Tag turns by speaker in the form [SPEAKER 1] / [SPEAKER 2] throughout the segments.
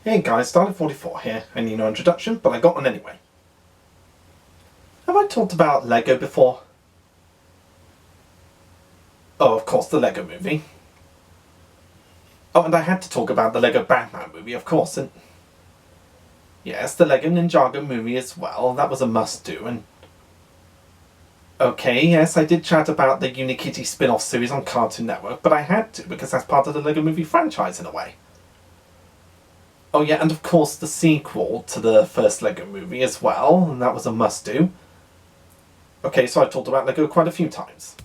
[SPEAKER 1] Hey guys, Dalek44 here. I need no introduction, but I got one anyway. Have I talked about Lego before? Oh, of course, the Lego movie. Oh, and I had to talk about the Lego Batman movie, of course, and... yes, the Lego Ninjago movie as well. That was a must-do, and... okay, yes, I did chat about the Unikitty spin-off series on Cartoon Network, but I had to, because that's part of the Lego movie franchise in a way. Oh yeah, and of course the sequel to the first Lego movie as well, and that was a must-do. Okay, so I've talked about Lego quite a few times.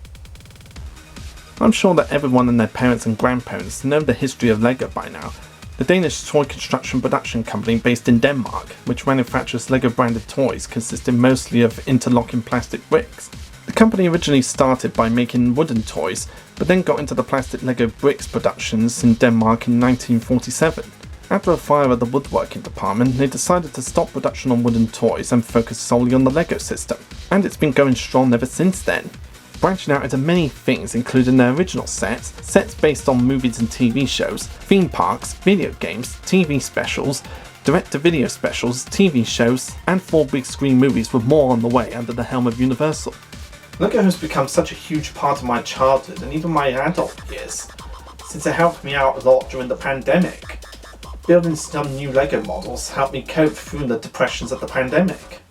[SPEAKER 1] I'm sure that everyone and their parents and grandparents know the history of Lego by now. The Danish toy construction production company based in Denmark, which manufactures Lego branded toys consisting mostly of interlocking plastic bricks. The company originally started by making wooden toys, but then got into the plastic Lego bricks productions in Denmark in 1947. After a fire at the woodworking department, they decided to stop production on wooden toys and focus solely on the Lego system, and it's been going strong ever since then. Branching out into many things including their original sets based on movies and TV shows, theme parks, video games, TV specials, direct-to-video specials, TV shows, and 4 big screen movies with more on the way under the helm of Universal. Lego has become such a huge part of my childhood and even my adult years, since it helped me out a lot during the pandemic. Building some new Lego models helped me cope through the depressions of the pandemic.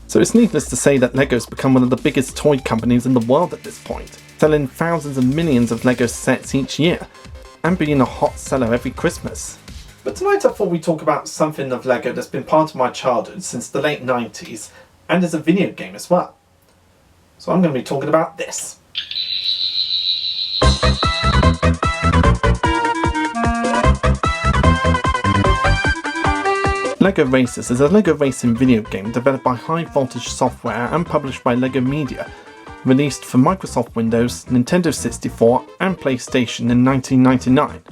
[SPEAKER 1] So it's needless to say that Lego's become one of the biggest toy companies in the world at this point, selling thousands and millions of Lego sets each year, and being a hot seller every Christmas. But tonight I thought we'd talk about something of Lego that's been part of my childhood since the late 90s, and is a video game as well. So I'm going to be talking about this. Lego Racers is a Lego racing video game developed by High Voltage Software and published by Lego Media, released for Microsoft Windows, Nintendo 64 and PlayStation in 1999,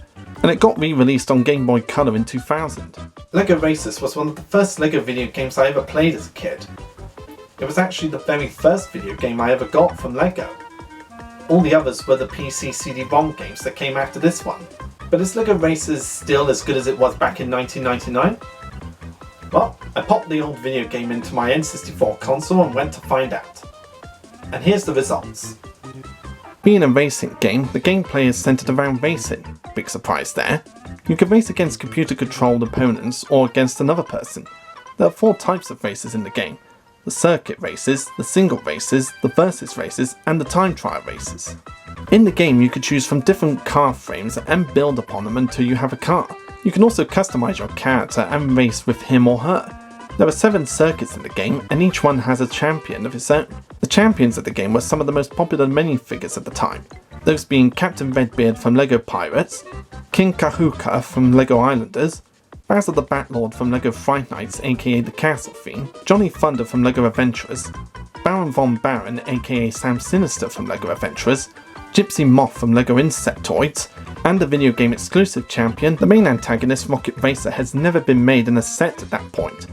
[SPEAKER 1] and it got re-released on Game Boy Color in 2000. Lego Racers was one of the first Lego video games I ever played as a kid. It was actually the very first video game I ever got from Lego. All the others were the PC CD-ROM games that came after this one. But is Lego Racers still as good as it was back in 1999? Well, I popped the old video game into my N64 console and went to find out. And here's the results. Being a racing game, the gameplay is centered around racing. Big surprise there. You can race against computer-controlled opponents or against another person. There are 4 types of races in the game. The circuit races, the single races, the versus races, and the time trial races. In the game you can choose from different car frames and build upon them until you have a car. You can also customize your character and race with him or her. There are 7 circuits in the game and each one has a champion of its own. The champions of the game were some of the most popular minifigures at the time, those being Captain Redbeard from Lego Pirates, King Kahuka from Lego Islanders, Basil the Batlord from Lego Fright Nights aka the Castle Theme, Johnny Thunder from Lego Adventurers, Baron Von Baron aka Sam Sinister from Lego Adventurers, Gypsy Moth from Lego Insectoids, and the video game exclusive champion, the main antagonist Rocket Racer has never been made in a set at that point.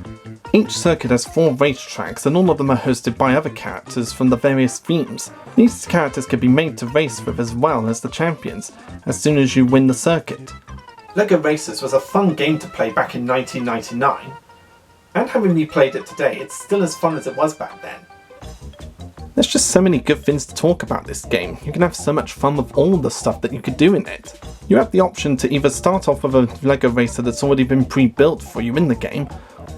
[SPEAKER 1] Each circuit has 4 racetracks and all of them are hosted by other characters from the various themes. These characters can be made to race with as well as the champions, as soon as you win the circuit. Lego Racers was a fun game to play back in 1999, and having replayed it today, it's still as fun as it was back then. There's just so many good things to talk about this game. You can have so much fun with all the stuff that you could do in it. You have the option to either start off with a Lego racer that's already been pre-built for you in the game,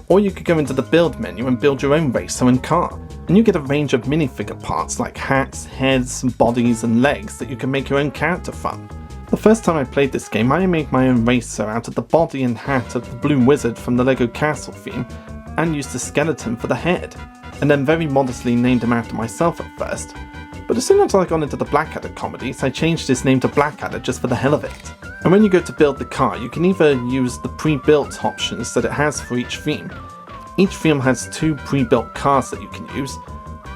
[SPEAKER 1] or you could go into the build menu and build your own racer and car. And you get a range of minifigure parts like hats, heads, bodies and legs that you can make your own character from. The first time I played this game I made my own racer out of the body and hat of the Blue Wizard from the Lego Castle theme and used the skeleton for the head, and then very modestly named him after myself at first. But as soon as I got into the Blackadder comedies, I changed his name to Blackadder just for the hell of it. And when you go to build the car, you can either use the pre-built options that it has for each theme. Each theme has 2 pre-built cars that you can use,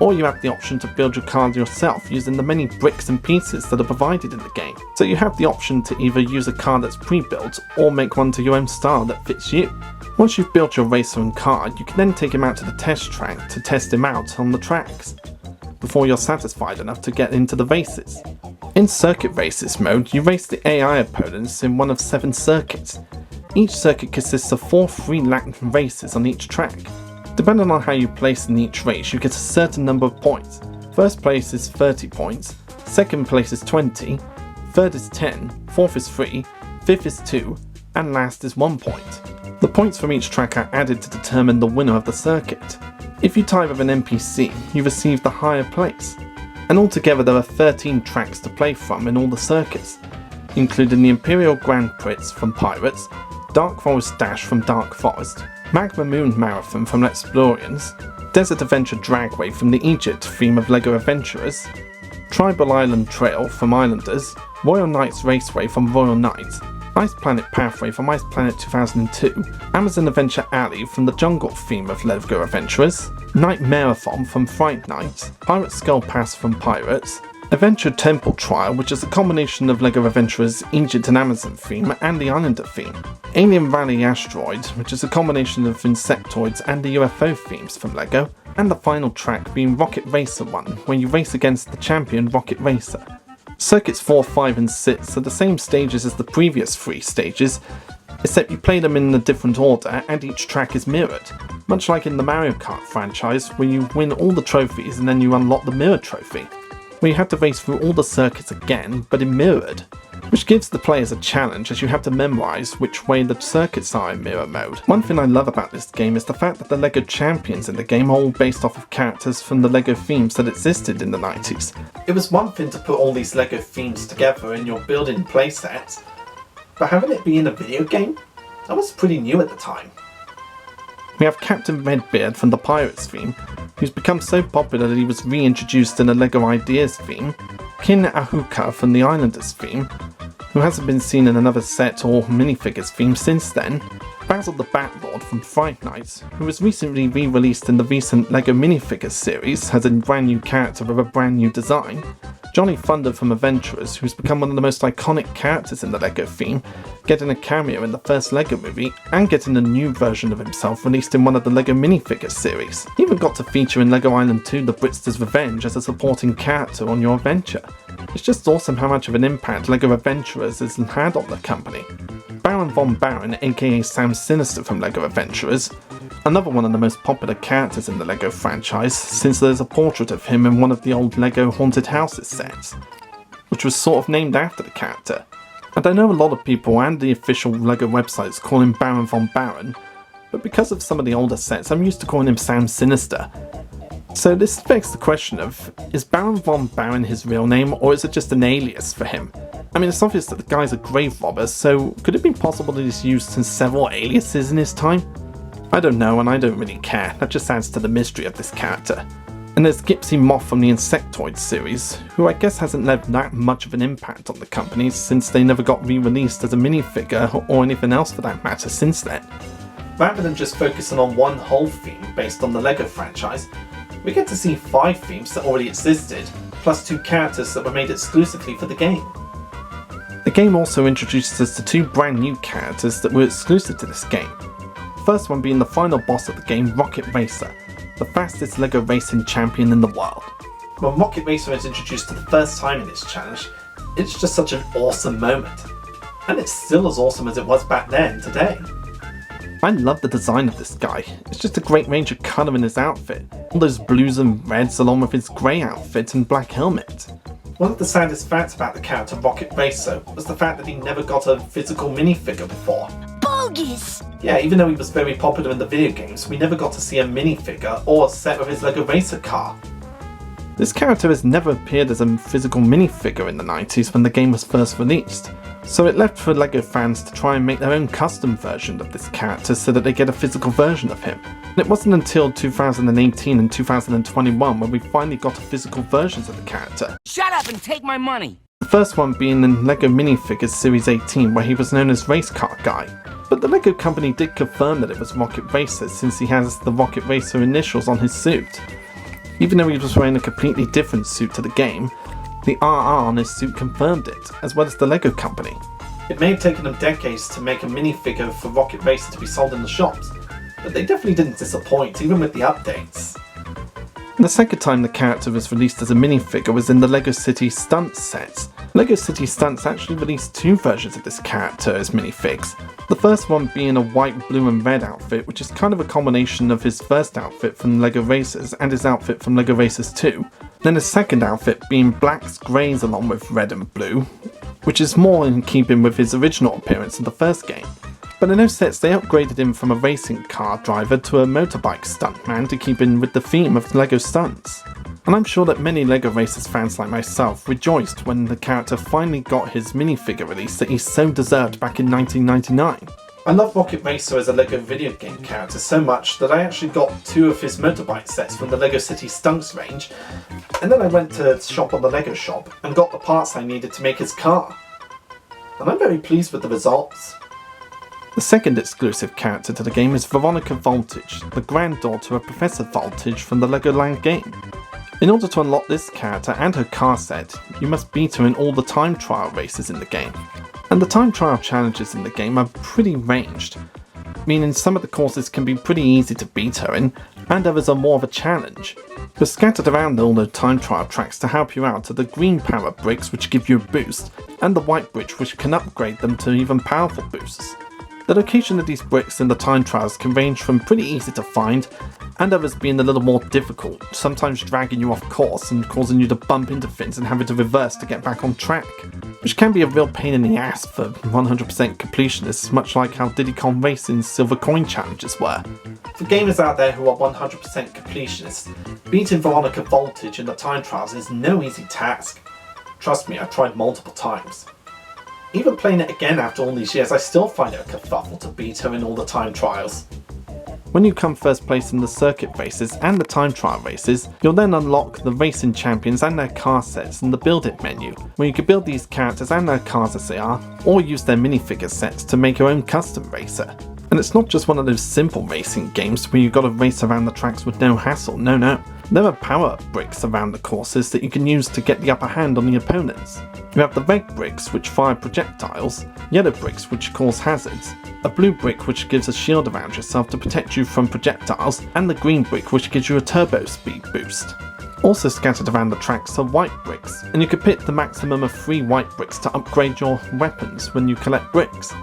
[SPEAKER 1] or you have the option to build your car yourself using the many bricks and pieces that are provided in the game. So you have the option to either use a car that's pre-built or make one to your own style that fits you. Once you've built your racer and car, you can then take him out to the test track to test him out on the tracks, before you're satisfied enough to get into the races. In Circuit Races mode, you race the AI opponents in one of 7 circuits. Each circuit consists of 4 3-lap races on each track. Depending on how you place in each race, you get a certain number of points. First place is 30 points, second place is 20, third is 10, fourth is 3, fifth is 2, and last is 1 point. The points from each track are added to determine the winner of the circuit. If you tie with an NPC, you receive the higher place. And altogether there are 13 tracks to play from in all the circuits, including the Imperial Grand Prix from Pirates, Dark Forest Dash from Dark Forest, Magma Moon Marathon from Explorians, Desert Adventure Dragway from the Egypt theme of LEGO Adventurers, Tribal Island Trail from Islanders, Royal Knights Raceway from Royal Knights, Ice Planet Pathway from Ice Planet 2002, Amazon Adventure Alley from the Jungle theme of LEGO Adventurers, Night Marathon from Fright Night, Pirate Skull Pass from Pirates, Adventure Temple Trial, which is a combination of LEGO Adventurers' Egypt and Amazon theme and the Islander theme, Alien Rally Asteroid, which is a combination of Insectoids and the UFO themes from LEGO, and the final track being Rocket Racer 1, where you race against the champion Rocket Racer. Circuits 4, 5 and 6 are the same stages as the previous 3 stages, except you play them in a different order and each track is mirrored, much like in the Mario Kart franchise where you win all the trophies and then you unlock the mirror trophy, where you have to race through all the circuits again but in mirrored, which gives the players a challenge as you have to memorise which way the circuits are in mirror mode. One thing I love about this game is the fact that the LEGO champions in the game are all based off of characters from the LEGO themes that existed in the 90s. It was one thing to put all these LEGO themes together in your building playsets, but having it be in a video game? That was pretty new at the time. We have Captain Redbeard from the Pirates theme, who's become so popular that he was reintroduced in the LEGO Ideas theme, Kin Ahuka from the Islanders theme, who hasn't been seen in another set or minifigures theme since then, Basil the Batlord from Fright Night, who was recently re-released in the recent LEGO minifigures series as a brand new character with a brand new design, Johnny Thunder from Adventurers, who's become one of the most iconic characters in the LEGO theme, getting a cameo in the first LEGO movie, and getting a new version of himself released in one of the LEGO minifigures series. He even got to feature in LEGO Island 2 The Britster's Revenge as a supporting character on your adventure. It's just awesome how much of an impact LEGO Adventurers has had on the company. Baron von Barron, aka Sam Sinister from LEGO Adventurers, another one of the most popular characters in the LEGO franchise, since there's a portrait of him in one of the old LEGO Haunted Houses sets, which was sort of named after the character. And I know a lot of people and the official LEGO websites call him Baron von Barron, but because of some of the older sets I'm used to calling him Sam Sinister. So this begs the question of, is Baron von Barron his real name, or is it just an alias for him? I mean, it's obvious that the guy's a grave robber, so could it be possible that he's used several aliases in his time? I don't know, and I don't really care, that just adds to the mystery of this character. And there's Gypsy Moth from the Insectoids series, who I guess hasn't left that much of an impact on the company since they never got re-released as a minifigure or anything else for that matter since then. Rather than just focusing on one whole theme based on the LEGO franchise, we get to see 5 themes that already existed, plus 2 characters that were made exclusively for the game. The game also introduces us to 2 brand new characters that were exclusive to this game. The first one being the final boss of the game, Rocket Racer, the fastest LEGO racing champion in the world. When Rocket Racer is introduced for the first time in this challenge, it's just such an awesome moment. And it's still as awesome as it was back then, today. I love the design of this guy. It's just a great range of colour in his outfit. All those blues and reds along with his grey outfit and black helmet. One of the saddest facts about the character Rocket Racer was the fact that he never got a physical minifigure before.
[SPEAKER 2] Bogus!
[SPEAKER 1] Yeah, even though he was very popular in the video games, we never got to see a minifigure or a set of his LEGO Racer car. This character has never appeared as a physical minifigure in the 90s when the game was first released, so it left for LEGO fans to try and make their own custom version of this character so that they get a physical version of him. And it wasn't until 2018 and 2021 when we finally got physical versions of the character.
[SPEAKER 2] Shut up and take my money!
[SPEAKER 1] The first one being in LEGO Minifigures Series 18 where he was known as Race Car Guy. But the LEGO company did confirm that it was Rocket Racer since he has the Rocket Racer initials on his suit. Even though he was wearing a completely different suit to the game, the RR on his suit confirmed it, as well as the LEGO company. It may have taken them decades to make a minifigure for Rocket Racer to be sold in the shops, but they definitely didn't disappoint, even with the updates. The second time the character was released as a minifigure was in the LEGO City Stunts sets. LEGO City Stunts actually released two versions of this character as minifigs. The first one being a white, blue and red outfit, which is kind of a combination of his first outfit from LEGO Racers and his outfit from LEGO Racers 2. Then his second outfit being blacks, greys along with red and blue, which is more in keeping with his original appearance in the first game. But in those sets they upgraded him from a racing car driver to a motorbike stuntman to keep in with the theme of LEGO Stunts. And I'm sure that many LEGO Racers fans like myself rejoiced when the character finally got his minifigure release that he so deserved back in 1999. I love Rocket Racer as a LEGO video game character so much that I actually got two of his motorbike sets from the LEGO City Stunts range, and then I went to shop on the LEGO shop and got the parts I needed to make his car. And I'm very pleased with the results. The second exclusive character to the game is Veronica Voltage, the granddaughter of Professor Voltage from the Legoland game. In order to unlock this character and her car set, you must beat her in all the time trial races in the game. And the time trial challenges in the game are pretty ranged, meaning some of the courses can be pretty easy to beat her in, and others are more of a challenge. But scattered around all the time trial tracks to help you out are the green power bricks which give you a boost, and the white bricks which can upgrade them to even powerful boosts. The location of these bricks in the time trials can range from pretty easy to find, and others being a little more difficult, sometimes dragging you off course and causing you to bump into things and having to reverse to get back on track, which can be a real pain in the ass for 100% completionists, much like how Diddy Kong Racing's silver coin challenges were. For gamers out there who are 100% completionists, beating Veronica Voltage in the time trials is no easy task. Trust me, I've tried multiple times. Even playing it again after all these years, I still find it a kerfuffle to beat her in all the time trials. When you come first place in the circuit races and the time trial races, you'll then unlock the racing champions and their car sets in the Build It menu, where you can build these characters and their cars as they are, or use their minifigure sets to make your own custom racer. And it's not just one of those simple racing games where you've got to race around the tracks with no hassle, no. There are power-up bricks around the courses that you can use to get the upper hand on the opponents. You have the red bricks which fire projectiles, yellow bricks which cause hazards, a blue brick which gives a shield around yourself to protect you from projectiles, and the green brick which gives you a turbo speed boost. Also scattered around the tracks are white bricks, and you can pick the maximum of 3 white bricks to upgrade your weapons when you collect bricks.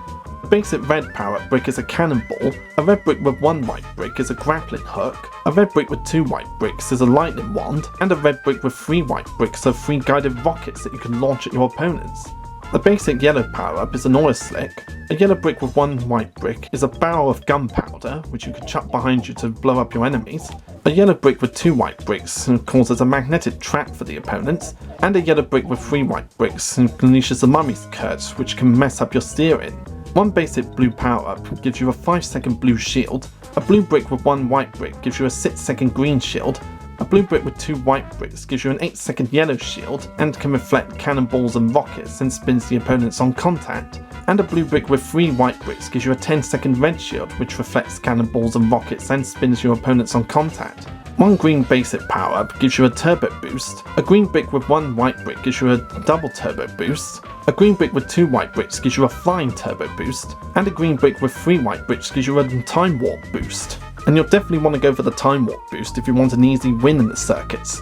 [SPEAKER 1] The basic red power-up brick is a cannonball, a red brick with 1 white brick is a grappling hook, a red brick with 2 white bricks is a lightning wand, and a red brick with 3 white bricks are 3 guided rockets that you can launch at your opponents. The basic yellow power-up is an oil slick, a yellow brick with 1 white brick is a barrel of gunpowder, which you can chuck behind you to blow up your enemies, a yellow brick with 2 white bricks causes a magnetic trap for the opponents, and a yellow brick with 3 white bricks unleashes the mummy's curse, which can mess up your steering. 1 basic blue power-up gives you a 5-second blue shield, a blue brick with 1 white brick gives you a 6-second green shield, a blue brick with 2 white bricks gives you an 8-second yellow shield and can reflect cannonballs and rockets and spins the opponents on contact, and a blue brick with 3 white bricks gives you a 10-second red shield which reflects cannonballs and rockets and spins your opponents on contact. 1 green basic power-up gives you a turbo boost, a green brick with 1 white brick gives you a double turbo boost, a green brick with 2 white bricks gives you a flying turbo boost, and a green brick with 3 white bricks gives you a time warp boost. And you'll definitely want to go for the time warp boost if you want an easy win in the circuits.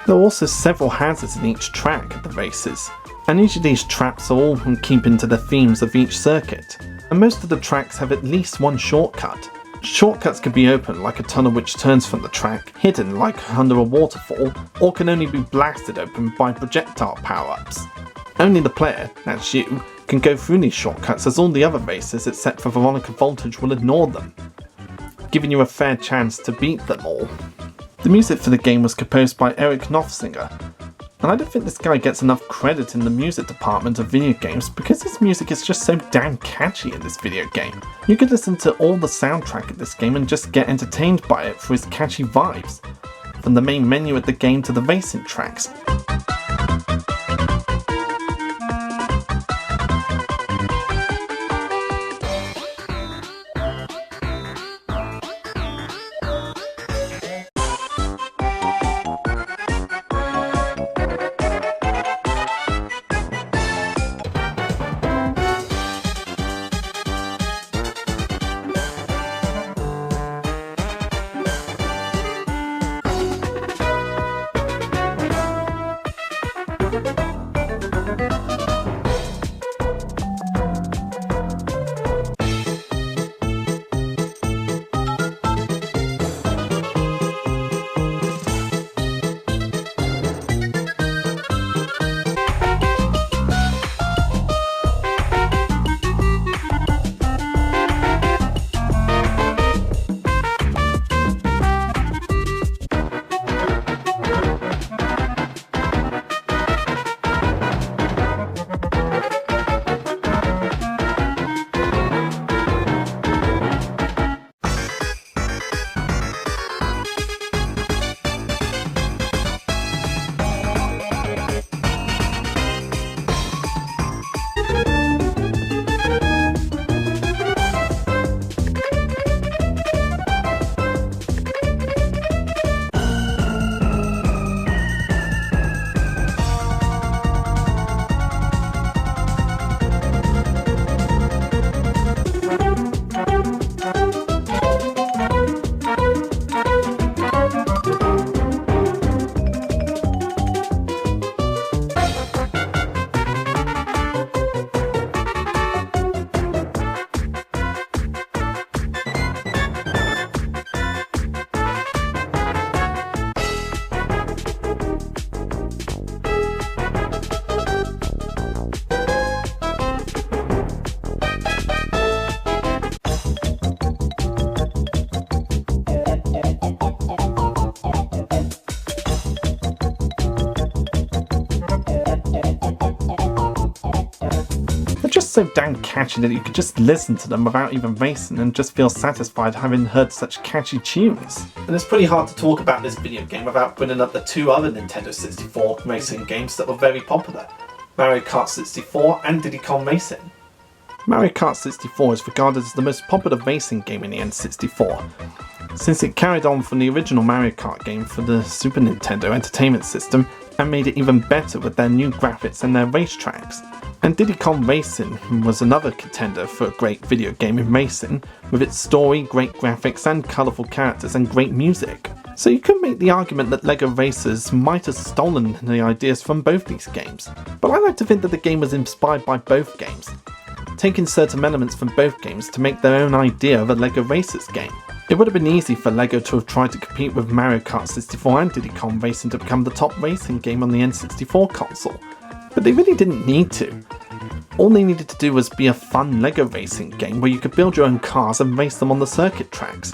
[SPEAKER 1] There are also several hazards in each track at the races, and each of these traps are all in keeping to the themes of each circuit, and most of the tracks have at least 1 shortcut. Shortcuts can be open like a tunnel which turns from the track, hidden like under a waterfall, or can only be blasted open by projectile power-ups. Only the player, that's you, can go through these shortcuts as all the other racers except for Veronica Voltage will ignore them, giving you a fair chance to beat them all. The music for the game was composed by Eric Knopfsinger, and I don't think this guy gets enough credit in the music department of video games because his music is just so damn catchy in this video game. You could listen to all the soundtrack of this game and just get entertained by it for its catchy vibes, from the main menu at the game to the racing tracks. so damn catchy that you could just listen to them without even racing and just feel satisfied having heard such catchy tunes. And it's pretty hard to talk about this video game without bringing up the two other Nintendo 64 racing games that were very popular, Mario Kart 64 and Diddy Kong Racing. Mario Kart 64 is regarded as the most popular racing game in the N64, since it carried on from the original Mario Kart game for the Super Nintendo Entertainment System and made it even better with their new graphics and their racetracks. And Diddy Kong Racing was another contender for a great video game in racing, with its story, great graphics and colourful characters and great music. So you could make the argument that LEGO Racers might have stolen the ideas from both these games, but I like to think that the game was inspired by both games, taking certain elements from both games to make their own idea of a LEGO Racers game. It would have been easy for LEGO to have tried to compete with Mario Kart 64 and Diddy Kong Racing to become the top racing game on the N64 console, but they really didn't need to. All they needed to do was be a fun LEGO racing game where you could build your own cars and race them on the circuit tracks.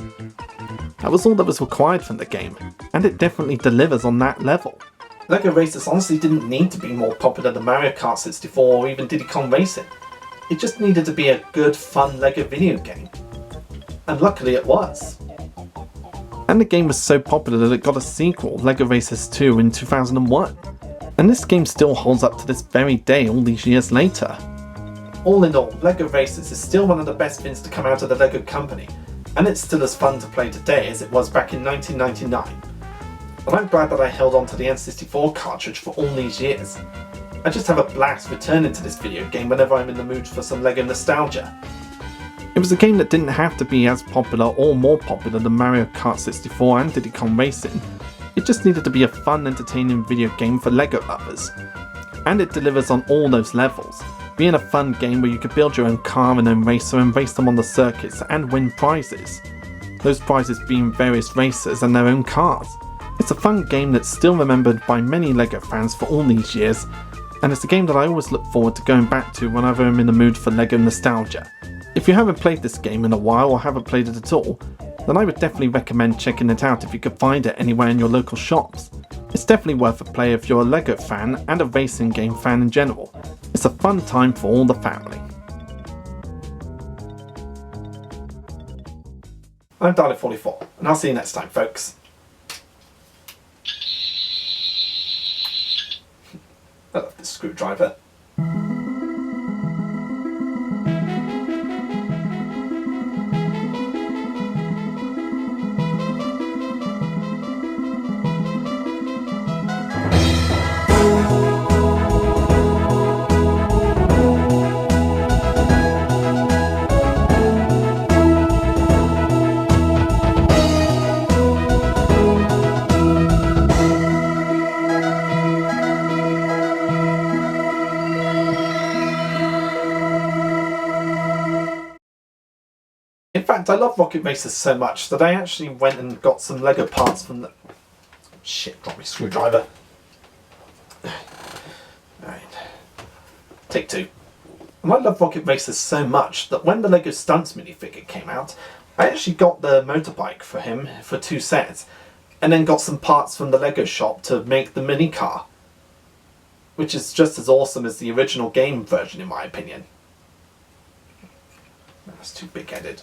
[SPEAKER 1] That was all that was required from the game, and it definitely delivers on that level. LEGO Racers honestly didn't need to be more popular than Mario Kart 64 or even Diddy Kong Racing. It just needed to be a good, fun LEGO video game. And luckily it was. And the game was so popular that it got a sequel, LEGO Racers 2, in 2001. And this game still holds up to this very day all these years later. All in all, LEGO Racers is still one of the best things to come out of the LEGO company, and it's still as fun to play today as it was back in 1999. And I'm glad that I held on to the N64 cartridge for all these years. I just have a blast returning to this video game whenever I'm in the mood for some LEGO nostalgia. It was a game that didn't have to be as popular or more popular than Mario Kart 64 and Diddy Kong Racing. It just needed to be a fun, entertaining video game for LEGO lovers. And it delivers on all those levels, being a fun game where you could build your own car and own racer and race them on the circuits and win prizes. Those prizes being various racers and their own cars. It's a fun game that's still remembered by many LEGO fans for all these years, and it's a game that I always look forward to going back to whenever I'm in the mood for LEGO nostalgia. If you haven't played this game in a while or haven't played it at all, then I would definitely recommend checking it out if you could find it anywhere in your local shops. It's definitely worth a play if you're a LEGO fan and a racing game fan in general. It's a fun time for all the family. I'm Dalek44, and I'll see you next time, folks. I love this screwdriver. In fact, I love Rocket Racers so much that I actually went and got some LEGO parts from the... Shit, got my screwdriver. Alright. Take two. And I love Rocket Racers so much that when the LEGO Stunts minifigure came out, I actually got the motorbike for him for 2 sets, and then got some parts from the LEGO shop to make the mini car, which is just as awesome as the original game version in my opinion. That's too big-headed.